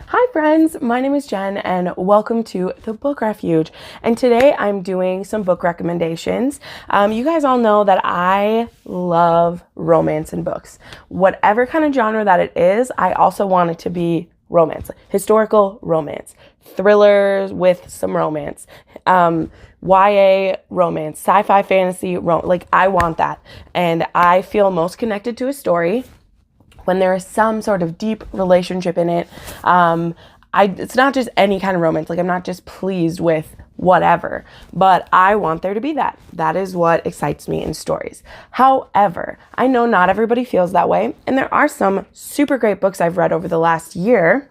Hi friends, my name is Jen and welcome to the Book Refuge. And today I'm doing some book recommendations. You guys all know that I love romance in books. Whatever kind of genre that it is, I also want it to be romance, historical romance, thrillers with some romance, YA romance, sci-fi fantasy, like I want that. And I feel most connected to a story when there is some sort of deep relationship in it. It's not just any kind of romance. Like I'm not just pleased with whatever, but I want there to be that. That is what excites me in stories. However, I know not everybody feels that way. And there are some super great books I've read over the last year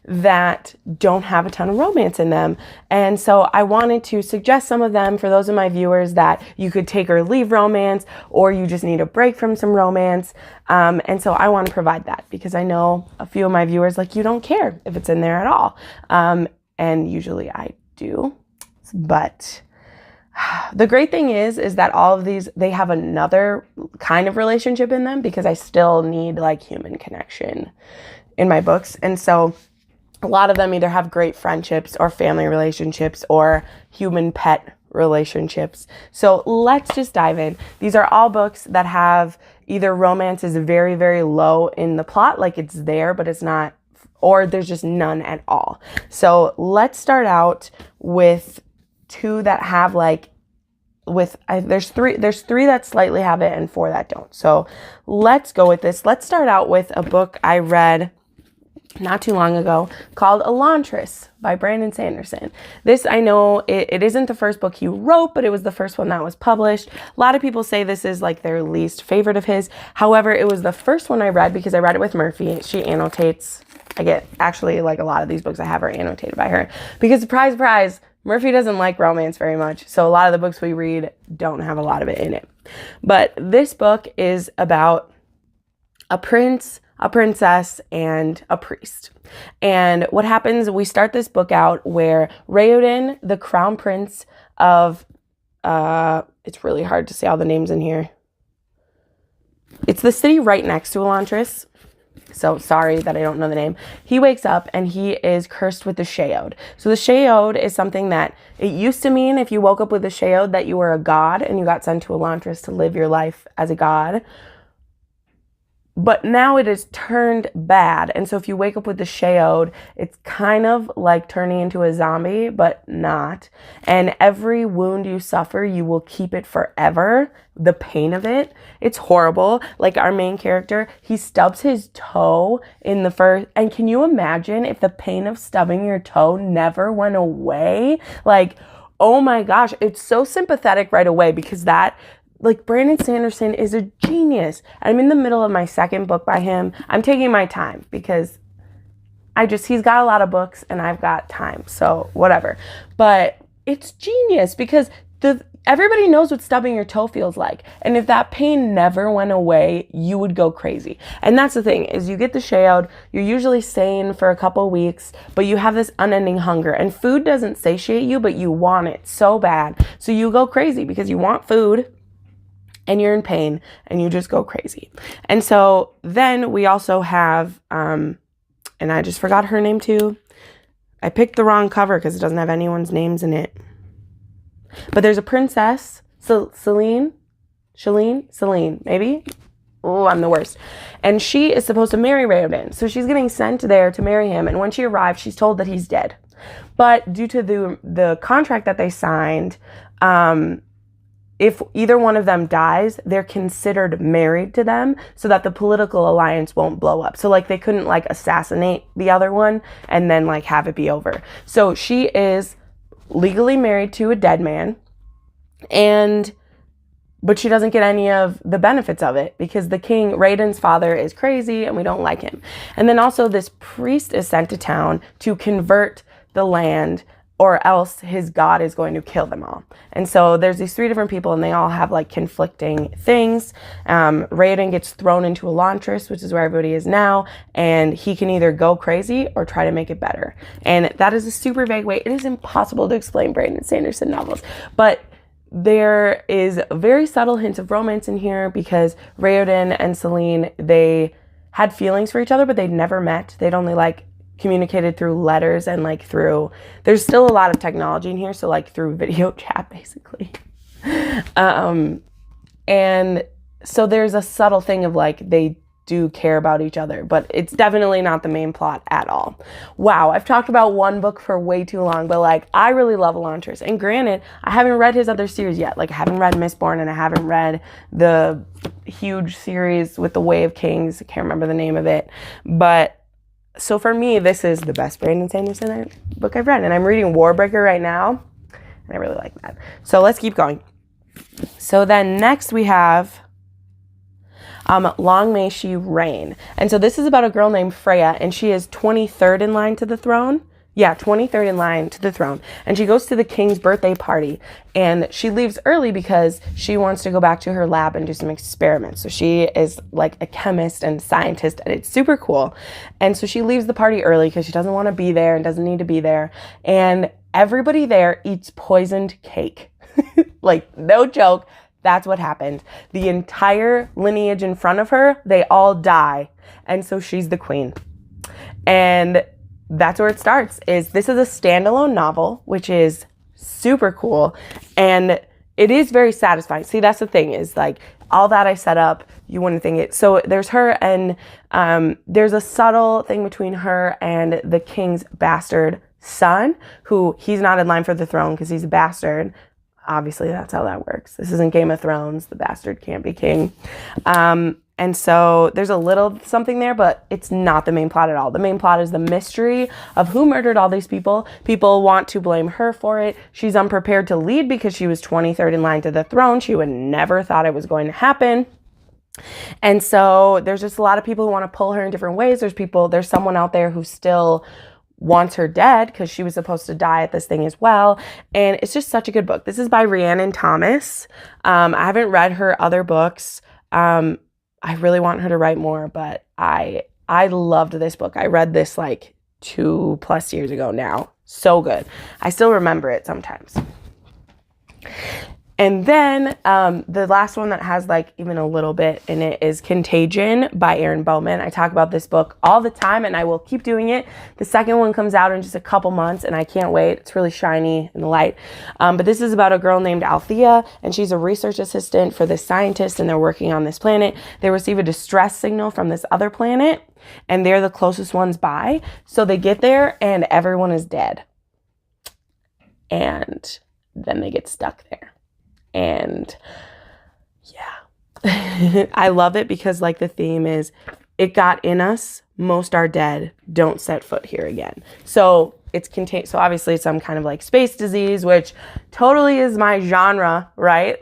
that don't have a ton of romance in them. And so I wanted to suggest some of them for those of my viewers that you could take or leave romance, or you just need a break from some romance. And so I want to provide that because I know a few of my viewers, like, you don't care if it's in there at all. And usually I do. But the great thing is that all of these, they have another kind of relationship in them because I still need like human connection in my books. And so a lot of them either have great friendships or family relationships or human pet relationships. So let's just dive in. These are all books that have either romance is very, very low in the plot, like it's there, but it's not, or there's just none at all. So let's start out with two that have there's three that slightly have it and four that don't. So let's go with this. Let's start out with a book I read not too long ago called Laundress by Brandon Sanderson. This, I know it isn't the first book he wrote, but it was the first one that was published. A lot of people say this is like their least favorite of his. However, it was the first one I read because I read it with Murphy. She annotates. I get actually like a lot of these books I have are annotated by her because surprise, surprise, Murphy doesn't like romance very much. So a lot of the books we read don't have a lot of it in it. But this book is about a prince, a princess, and a priest. And what happens, we start this book out where Raoden, the crown prince of, it's really hard to say all the names in here. It's the city right next to Laundress. So sorry that I don't know the name. He wakes up and he is cursed with the Sheod. So the Sheod is something that it used to mean if you woke up with the Sheod that you were a god and you got sent to Laundress to live your life as a god. But now it is turned bad. And so if you wake up with the Sheod, it's kind of like turning into a zombie, but not. And every wound you suffer, you will keep it forever. The pain of it, it's horrible. Like our main character, he stubs his toe in the first. And can you imagine if the pain of stubbing your toe never went away? Like, oh my gosh, it's so sympathetic right away because like Brandon Sanderson is a genius. I'm in the middle of my second book by him. I'm taking my time because he's got a lot of books and I've got time. So whatever. But it's genius because everybody knows what stubbing your toe feels like. And if that pain never went away, you would go crazy. And that's the thing is you get the Sheod, you're usually sane for a couple weeks, but you have this unending hunger and food doesn't satiate you, but you want it so bad. So you go crazy because you want food. And you're in pain and you just go crazy. And so then we also have, and I just forgot her name too. I picked the wrong cover because it doesn't have anyone's names in it. But there's a princess, Celine, maybe? Oh, I'm the worst. And she is supposed to marry Raoden. So she's getting sent there to marry him. And when she arrives, she's told that he's dead. But due to the contract that they signed, if either one of them dies, they're considered married to them so that the political alliance won't blow up. So like they couldn't like assassinate the other one and then like have it be over. So she is legally married to a dead man but she doesn't get any of the benefits of it because the king, Raoden's father, is crazy and we don't like him. And then also this priest is sent to town to convert the land or else his god is going to kill them all. And so there's these three different people and they all have like conflicting things. Raoden gets thrown into a Laundress, which is where everybody is now, and he can either go crazy or try to make it better. And that is a super vague way. It is impossible to explain Brandon Sanderson novels, but there is very subtle hints of romance in here because Raoden and Celine, they had feelings for each other, but they'd never met. They'd only like communicated through letters and like through, there's still a lot of technology in here. So like through video chat, basically. And so there's a subtle thing of like, they do care about each other, but it's definitely not the main plot at all. Wow, I've talked about one book for way too long, but like, I really love Laundress. And granted, I haven't read his other series yet. Like, I haven't read Mistborn, and I haven't read the huge series with the Way of Kings. I can't remember the name of it. But so for me, this is the best Brandon Sanderson book I've read. And I'm reading Warbreaker right now, and I really like that. So let's keep going. So then next we have Long May She Reign. And so this is about a girl named Freya, and she is 23rd in line to the throne. Yeah, 23rd in line to the throne. And she goes to the king's birthday party, and she leaves early because she wants to go back to her lab and do some experiments. So she is like a chemist and scientist, and it's super cool. And so she leaves the party early because she doesn't want to be there and doesn't need to be there. And everybody there eats poisoned cake. Like, no joke. That's what happened. The entire lineage in front of her, they all die. And so she's the queen. And that's where it starts. This is a standalone novel, which is super cool. And it is very satisfying. See, that's the thing, is like all that I set up, you wouldn't think it. So there's her, and there's a subtle thing between her and the king's bastard son, who he's not in line for the throne because he's a bastard. Obviously, that's how that works. This isn't Game of Thrones. The bastard can't be king. And so there's a little something there, but it's not the main plot at all. The main plot is the mystery of who murdered all these people. People want to blame her for it. She's unprepared to lead because she was 23rd in line to the throne. She would never thought it was going to happen. And so there's just a lot of people who want to pull her in different ways. There's someone out there who still wants her dead because she was supposed to die at this thing as well. And it's just such a good book. This is by Rhiannon Thomas. I haven't read her other books. I really want her to write more, but I loved this book. I read this like 2+ years ago now. So good. I still remember it sometimes. And then the last one that has like even a little bit in it is Contagion by Erin Bowman. I talk about this book all the time, and I will keep doing it. The second one comes out in just a couple months, and I can't wait. It's really shiny in the light. But this is about a girl named Althea, and she's a research assistant for this scientist, and they're working on this planet. They receive a distress signal from this other planet, and they're the closest ones by. So they get there, and everyone is dead. And then they get stuck there. And yeah, I love it because like the theme is, it got in us, most are dead, don't set foot here again. So it's contained. So obviously it's some kind of like space disease, which totally is my genre, right?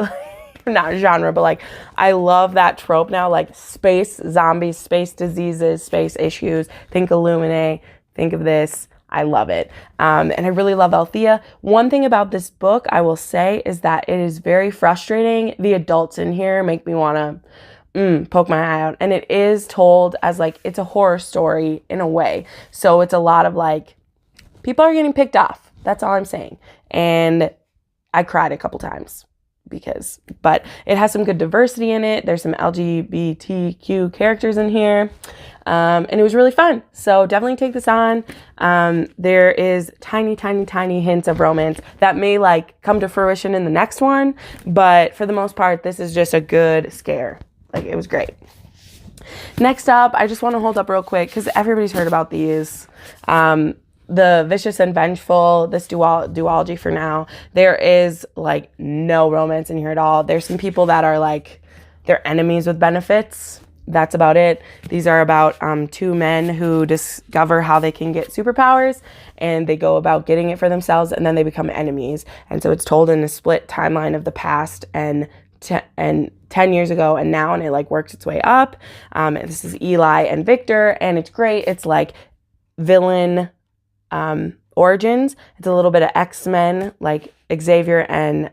Not genre, but like I love that trope now, like space zombies, space diseases, space issues. Think Illuminae, think of this. I love it. And I really love Althea. One thing about this book I will say is that it is very frustrating. The adults in here make me want to poke my eye out. And it is told as like, it's a horror story in a way. So it's a lot of like, people are getting picked off. That's all I'm saying. And I cried a couple times but it has some good diversity in it. There's some LGBTQ characters in here. And it was really fun. So definitely take this on. There is tiny, tiny, tiny hints of romance that may like come to fruition in the next one. But for the most part, this is just a good scare. Like, it was great. Next up, I just want to hold up real quick because everybody's heard about these. The Vicious and Vengeful, this duology for now. There is like no romance in here at all. There's some people that are like, they're enemies with benefits. That's about it. These are about two men who discover how they can get superpowers, and they go about getting it for themselves, and then they become enemies. And so it's told in a split timeline of the past and 10 years ago and now, and it like works its way up. And this is Eli and Victor, and it's great. It's like villain origins. It's a little bit of X-Men, like Xavier and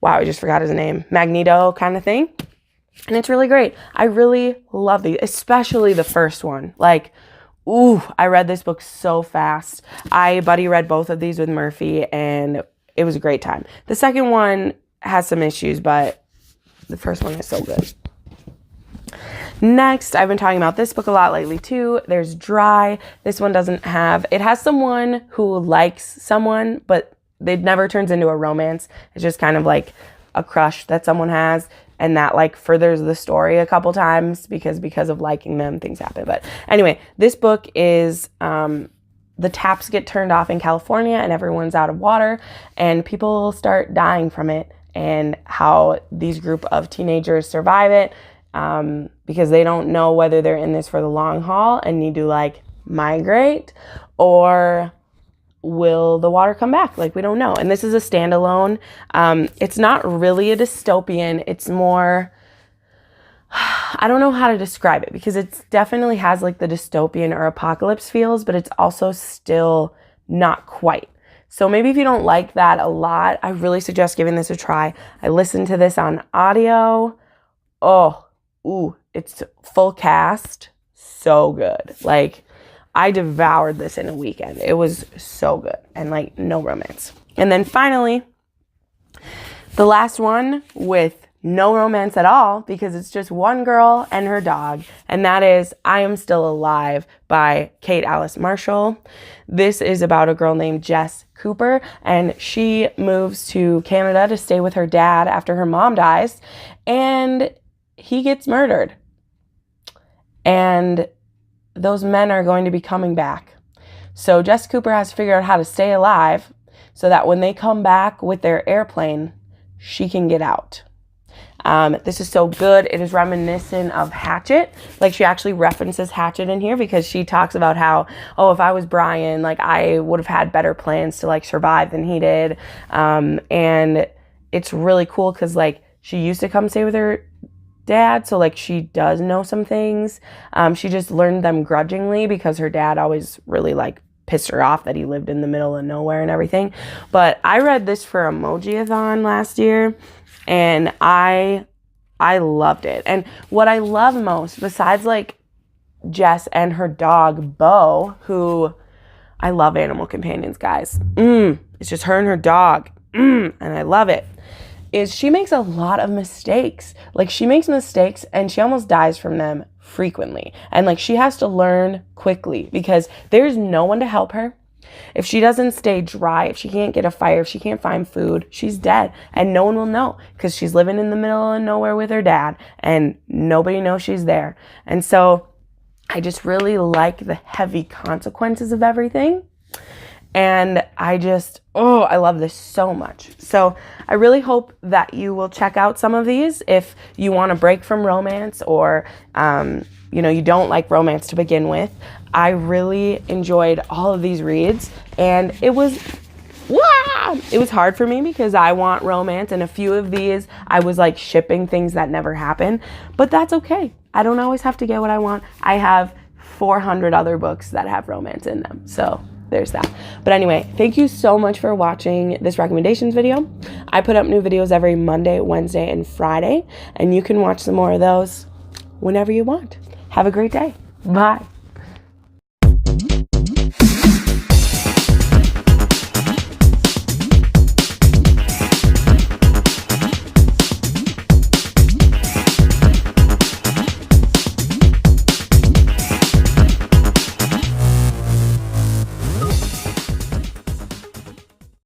wow, I just forgot his name, Magneto kind of thing. And it's really great. I really love these, especially the first one. Like, ooh, I read this book so fast. I buddy read both of these with Murphy, and it was a great time. The second one has some issues, but the first one is so good. Next, I've been talking about this book a lot lately too. There's Dry. This one it has someone who likes someone, but it never turns into a romance. It's just kind of like a crush that someone has, and that like furthers the story a couple times because of liking them, things happen. But anyway, this book is the taps get turned off in California and everyone's out of water and people start dying from it, and how these group of teenagers survive it because they don't know whether they're in this for the long haul and need to like migrate, or will the water come back? Like, we don't know. And this is a standalone. It's not really a dystopian. It's more, I don't know how to describe it, because it definitely has like the dystopian or apocalypse feels, but it's also still not quite. So maybe if you don't like that a lot, I really suggest giving this a try. I listened to this on audio. It's full cast. So good. Like, I devoured this in a weekend. It was so good, and like no romance. And then finally, the last one with no romance at all, because it's just one girl and her dog, and that is I Am Still Alive by Kate Alice Marshall. This is about a girl named Jess Cooper, and she moves to Canada to stay with her dad after her mom dies, and he gets murdered. And those men are going to be coming back. So Jess Cooper has to figure out how to stay alive so that when they come back with their airplane, she can get out. This is so good. It is reminiscent of Hatchet. Like, she actually references Hatchet in here because she talks about how, if I was Brian, like, I would have had better plans to like survive than he did. And it's really cool because like she used to come stay with her dad, so like she does know some things. She just learned them grudgingly because her dad always really like pissed her off that he lived in the middle of nowhere and everything. But I read this for Emoji-a-thon last year, and I loved it. And what I love most, besides like Jess and her dog Bo, who I love animal companions, guys. It's just her and her dog, and I love it, is she makes a lot of mistakes. Like, she makes mistakes and she almost dies from them frequently. And like, she has to learn quickly because there's no one to help her. If she doesn't stay dry, if she can't get a fire, if she can't find food, she's dead. And no one will know because she's living in the middle of nowhere with her dad and nobody knows she's there. And so I just really like the heavy consequences of everything. And I love this so much. So I really hope that you will check out some of these if you want to break from romance, or, you don't like romance to begin with. I really enjoyed all of these reads, and it was hard for me because I want romance, and a few of these I was like shipping things that never happen, but that's okay. I don't always have to get what I want. I have 400 other books that have romance in them. So there's that. But anyway, thank you so much for watching this recommendations video. I put up new videos every Monday, Wednesday, and Friday, and you can watch some more of those whenever you want. Have a great day. Bye.